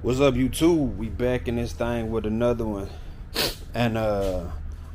What's up, YouTube? We back in this thing with another one, and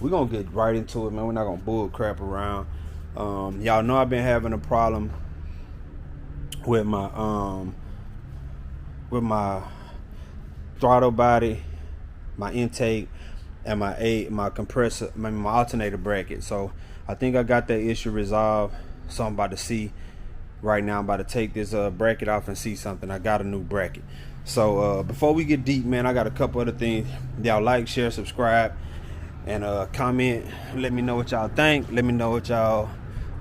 we're gonna get right into it, man. We're not gonna bull crap around. Y'all know I've been having a problem with my throttle body, my intake, and my compressor, my alternator bracket. So I think I got that issue resolved. So I'm about to see right now. I'm about to take this bracket off and see something. I got a new bracket. So before we get deep, man, I got a couple other things. Y'all like, share, subscribe, and comment. Let me know what y'all think. Let me know what y'all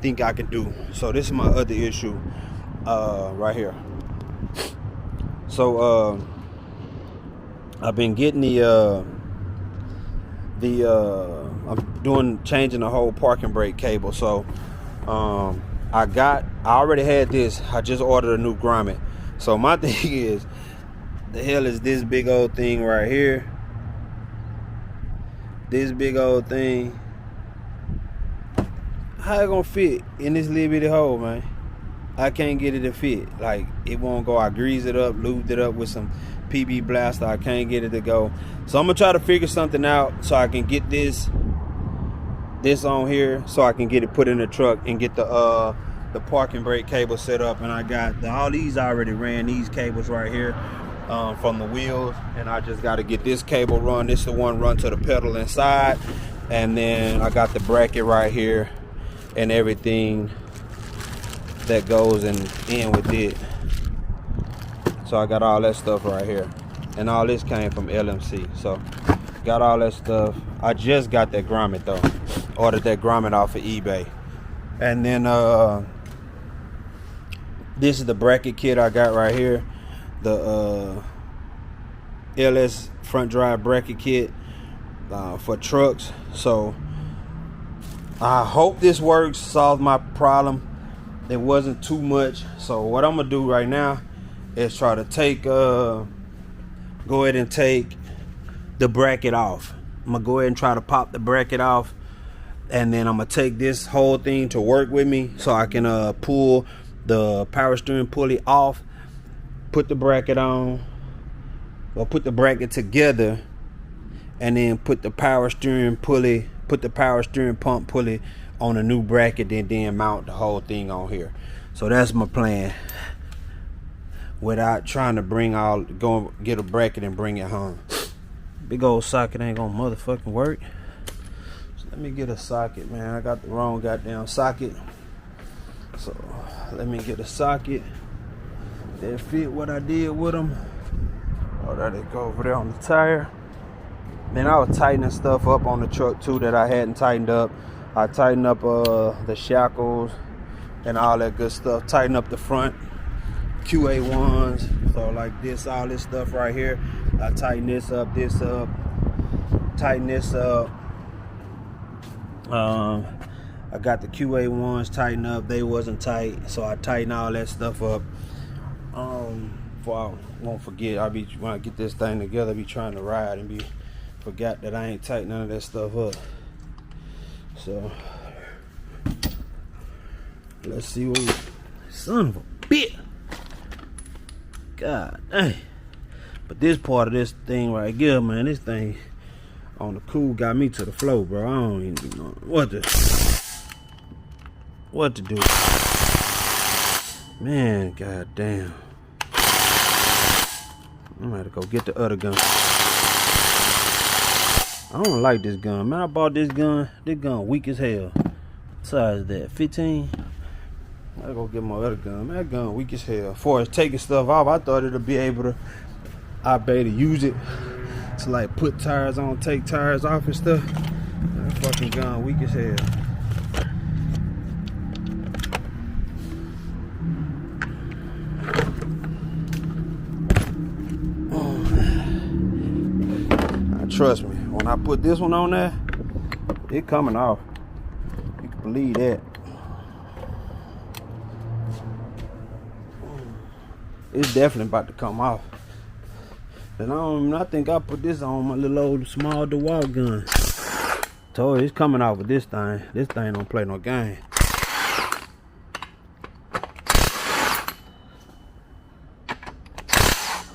think I can do. So this is my other issue right here. So I've been getting I'm changing the whole parking brake cable. So I already had this. I just ordered a new grommet. So my thing is, the hell is this big old thing right here? This big old thing, how it gonna fit in this little bitty hole, man? I can't get it to fit. Like, it won't go. I greased it up, lubed it up with some PB Blaster. I can't get it to go. So I'm gonna try to figure something out so I can get this on here, so I can get it put in the truck and get the parking brake cable set up. And I got all these. I already ran these cables right here from the wheels, and I just got to get this cable run. This is the one run to the pedal inside, and then I got the bracket right here and everything that goes in with it. So I got all that stuff right here, and all this came from LMC. So got all that stuff. I just got that grommet though. Ordered that grommet off of eBay. And then this is the bracket kit I got right here. The LS front drive bracket kit for trucks. So I hope this works, solves my problem. It wasn't too much. So what I'm gonna do right now is try to take go ahead and take the bracket off. I'm gonna go ahead and try to pop the bracket off, and then I'm gonna take this whole thing to work with me so I can pull the power steering pulley off, put the bracket on, or put the bracket together, and then put the power steering pump pulley on a new bracket, and then mount the whole thing on here. So that's my plan, without trying to go get a bracket and bring it home. Big old socket ain't gonna motherfucking work. So let me get a socket, man. I got the wrong goddamn socket. So let me get a socket that fit what I did with them. Oh, there they go over there on the tire. Man, I was tightening stuff up on the truck too that I hadn't tightened up. I tightened up the shackles and all that good stuff. Tighten up the front QA1s. So like this, all this stuff right here. I tighten this up, tighten this up. I got the QA1s tightened up. They wasn't tight, so I tighten all that stuff up. Before I won't forget, when I get this thing together, I be trying to ride and forgot that I ain't tighten none of that stuff up. So let's see what son of a bitch. God dang. But this part of this thing right here, man, this thing on the cool got me to the floor, bro. I don't even know what to do. Man, god damn. I'm gonna have to go get the other gun. I don't like this gun, man. I bought this gun. This gun weak as hell. What size is that? 15? I gotta go get my other gun. Man, that gun weak as hell. As far as taking stuff off, I thought it'd be able to. I better use it to like put tires on, take tires off and stuff. That fucking gun weak as hell. Trust me, when I put this one on there, it coming off. You can believe that. It's definitely about to come off. And I think I put this on my little old small DeWalt gun. Told you, it's coming off with this thing. This thing don't play no game.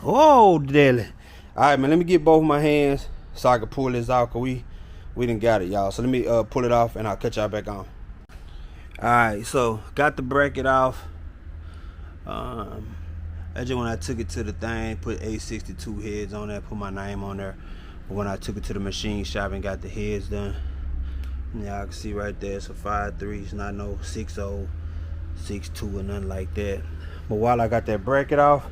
Oh, daily. All right, man. Let me get both my hands so I can pull this out, cause we done got it, y'all. So let me pull it off, and I'll cut y'all back on. All right, so got the bracket off. That's just when I took it to the thing, put 862 heads on there, put my name on there. But when I took it to the machine shop and got the heads done, y'all can see right there, it's a 5.3. It's not no 6.0, 6.2 or nothing like that. But while I got that bracket off,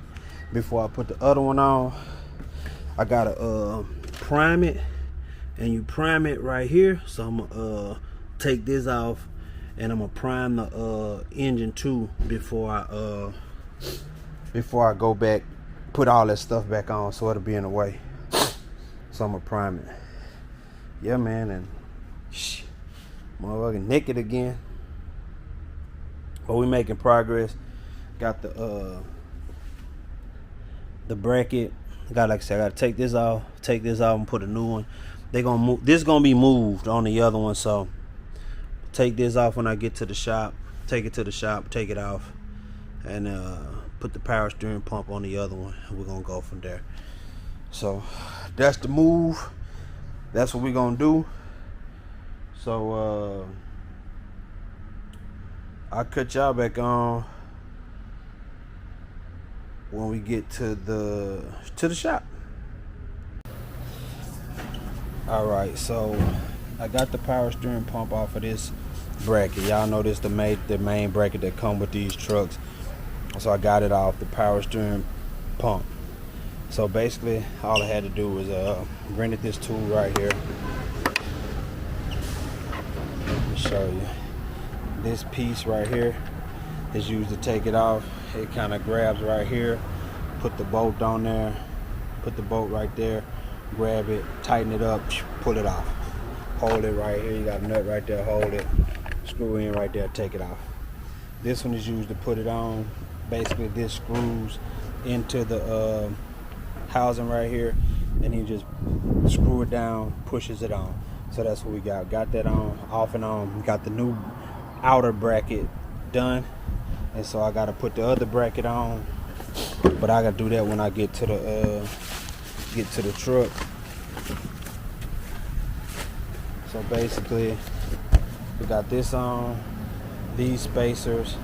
before I put the other one on, I gotta prime it, and you prime it right here. So I'm gonna take this off, and I'm gonna prime the engine too before I go back, put all that stuff back on, so it'll be in the way. So I'm gonna prime it. Yeah, man, and motherfucking naked again. But we making progress. Got the bracket. Like I said, I gotta take this off, and put a new one. They gonna move. This gonna be moved on the other one, so take this off when I get to the shop. Take it to the shop, take it off, and put the power steering pump on the other one. We're gonna go from there. So that's the move. That's what we're gonna do. So I'll cut y'all back on when we get to the shop. All right, so I got the power steering pump off of this bracket. Y'all know this the main bracket that come with these trucks. So I got it off the power steering pump. So basically all I had to do was rented this tool right here. Let me show you. This piece right here is used to take it off. It kind of grabs right here, put the bolt on there, put the bolt right there, grab it, tighten it up, pull it off. Hold it right here. You got a nut right there, hold it, screw in right there, take it off. This one is used to put it on. Basically this screws into the housing right here, and you just screw it down, pushes it on. So that's what we got that on, off and on. We got the new outer bracket done, and so I gotta put the other bracket on, but I gotta do that when I get to the truck. So basically we got this on, these spacers,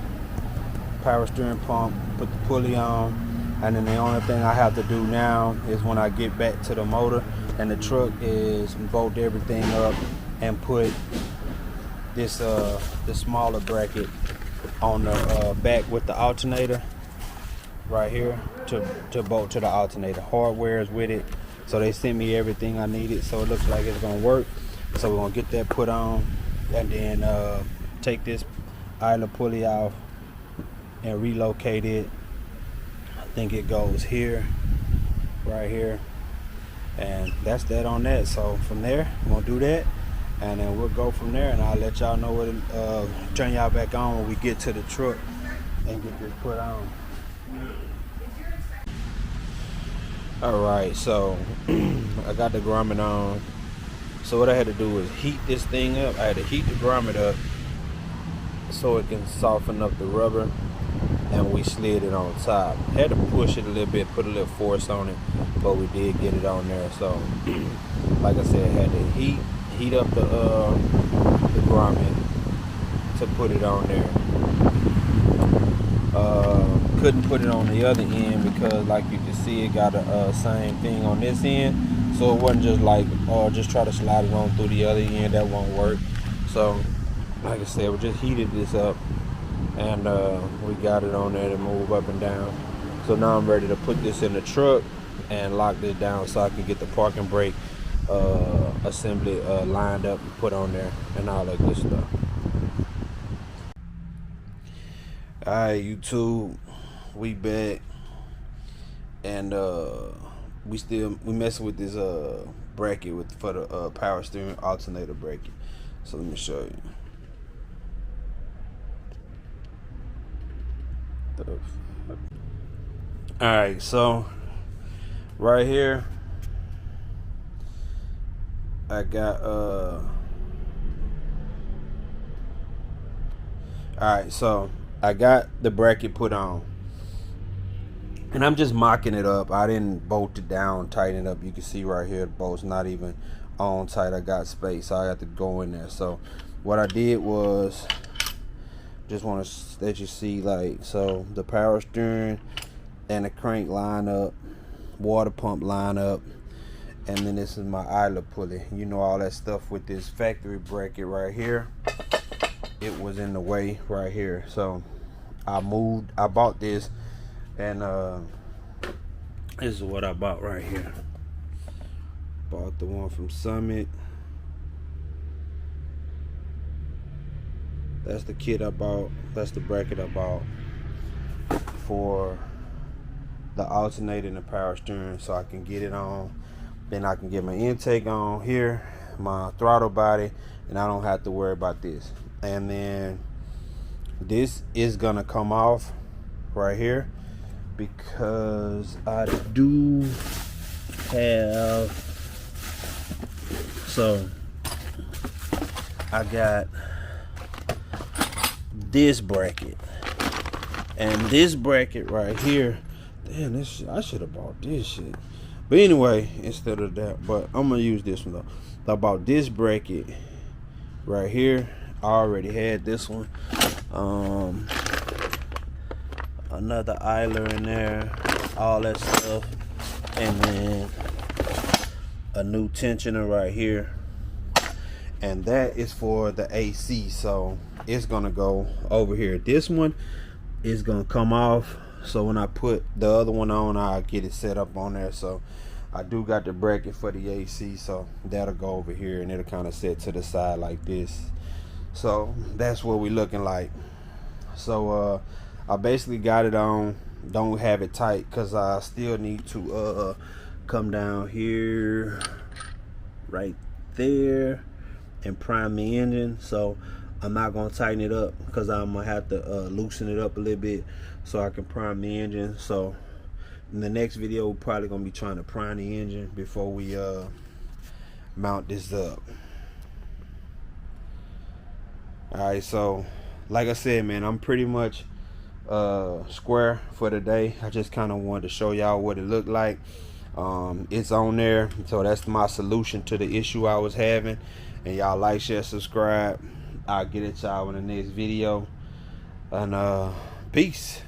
power steering pump, put the pulley on, and then the only thing I have to do now is when I get back to the motor and the truck is bolt everything up and put this the smaller bracket on the back with the alternator right here to bolt to the alternator. Hardware is with it, so they sent me everything I needed, so it looks like it's gonna work. So we're gonna get that put on, and then take this idler pulley off and relocate it. I think it goes here, right here, and that's that on that. So from there we're gonna do that, and then we'll go from there, and I'll let y'all know what turn y'all back on when we get to the truck and get this put on. All right, so I got the grommet on. So what I had to do was heat this thing up. I had to heat the grommet up so it can soften up the rubber, and we slid it on top. Had to push it a little bit, put a little force on it, but we did get it on there. So like I said, I had to heat up the grommet to put it on there. Couldn't put it on the other end because, like you can see, it got a same thing on this end. So it wasn't just like, just try to slide it on through the other end. That won't work. So like I said, we just heated this up, and we got it on there to move up and down. So now I'm ready to put this in the truck and lock this down so I can get the parking brake assembly lined up and put on there and all that good stuff. Alright, YouTube, we back, and we messing with this bracket for the power steering alternator bracket. So let me show you. Alright, so right here I got alright, so I got the bracket put on, And I'm just mocking it up. I didn't bolt it down, tighten it up. You can see right here the bolt's not even on tight. I got space, so I have to go in there. So what I did was just want to let you see, like, so the power steering and the crank line up, water pump line up, and then this is my idler pulley. You know, all that stuff with this factory bracket right here, it was in the way right here. So I bought this, and this is what I bought right here. Bought the one from Summit. That's the kit I bought. That's the bracket I bought for the alternator and the power steering, so I can get it on. Then I can get my intake on here, my throttle body, and I don't have to worry about this. And then this is gonna come off right here because I do have, so I got this bracket, and this bracket right here, damn, this I should have bought this shit. But anyway, instead of that, but I'm gonna use this one though. I bought this bracket right here. I already had this one. Another idler in there, all that stuff, and then a new tensioner right here, and that is for the AC. So it's gonna go over here. This one is gonna come off, so when I put the other one on, I'll get it set up on there. So I do got the bracket for the AC, so that'll go over here, and it'll kind of set to the side like this. So that's what we're looking like. So I basically got it on, don't have it tight because I still need to come down here right there and prime the engine. So I'm not gonna tighten it up because I'm gonna have to loosen it up a little bit so I can prime the engine. So in the next video, we're probably gonna be trying to prime the engine before we mount this up. Alright, so like I said, man, I'm pretty much square for the day. I just kind of wanted to show y'all what it looked like. It's on there, so that's my solution to the issue I was having. And y'all like, share, subscribe. I'll get it y'all in the next video, and peace.